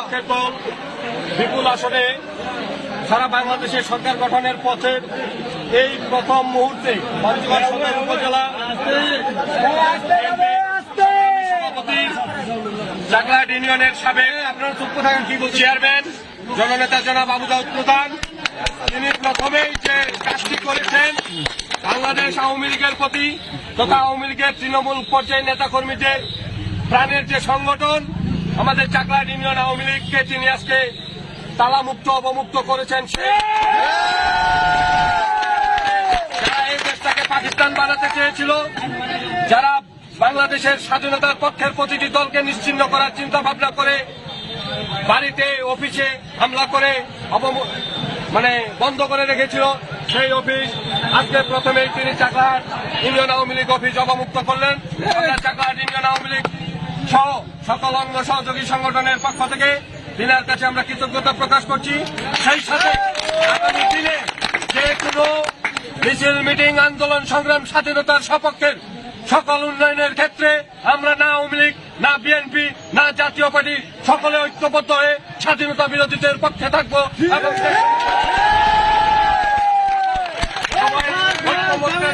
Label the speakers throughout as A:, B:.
A: পক্ষের দল বিপুল আসনে সারা বাংলাদেশে সরকার গঠনের পথের এই প্রথম মুহূর্তে পঞ্চগড় সদর উপজেলা সভাপতি চাকলাহাট ইউনিয়নের সাবেক চেয়ারম্যান জননেতা জনাব আবু দাউদ প্রধান, তিনি প্রথমেই যে কাজটি করেছেন বাংলাদেশ আওয়ামী লীগের প্রতি তথা আওয়ামী লীগের তৃণমূল পর্যায়ে নেতাকর্মীদের প্রাণের যে সংগঠন আমাদের চাকলাহাট ইউনিয়ন আওয়ামী লীগকে তিনি আজকে তালামুক্ত অবমুক্ত করেছেন। যারা এই দেশটাকে পাকিস্তান বানাতে চেয়েছিল, যারা বাংলাদেশের স্বাধীনতার পক্ষের প্রতিটি দলকে নিশ্চিহ্ন করার চিন্তা ভাবনা করে বাড়িতে অফিসে হামলা করে বন্ধ করে রেখেছিল, সেই অফিস আজকে প্রথমেই তিনি চাকলাহাট ইউনিয়ন আওয়ামী লীগ অফিস অবমুক্ত করলেন। আমরা চাকলাহাট ইউনিয়ন আওয়ামী লীগ সহ সকল অঙ্গ সহযোগী সংগঠনের পক্ষ থেকে তিনার কাছে আমরা কৃতজ্ঞতা প্রকাশ করছি। সেই সাথে আগামী দিনে যে কোনো মিছিল, মিটিং, আন্দোলন, সংগ্রাম স্বাধীনতার সপক্ষের সকল উন্নয়নের ক্ষেত্রে আমরা না আওয়ামী লীগ, না বিএনপি, না জাতীয় পার্টি সকলে ঐক্যবদ্ধ হয়ে স্বাধীনতা বিরোধীদের পক্ষে থাকবো এবং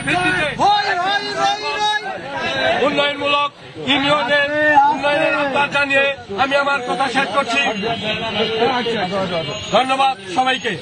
A: ভিত্তিতে উন্নয়নমূলক ইউনিয়নের উন্নয়নের আহ্বান জানিয়ে আমি আমার কথা শেষ করছি। ধন্যবাদ সবাইকে।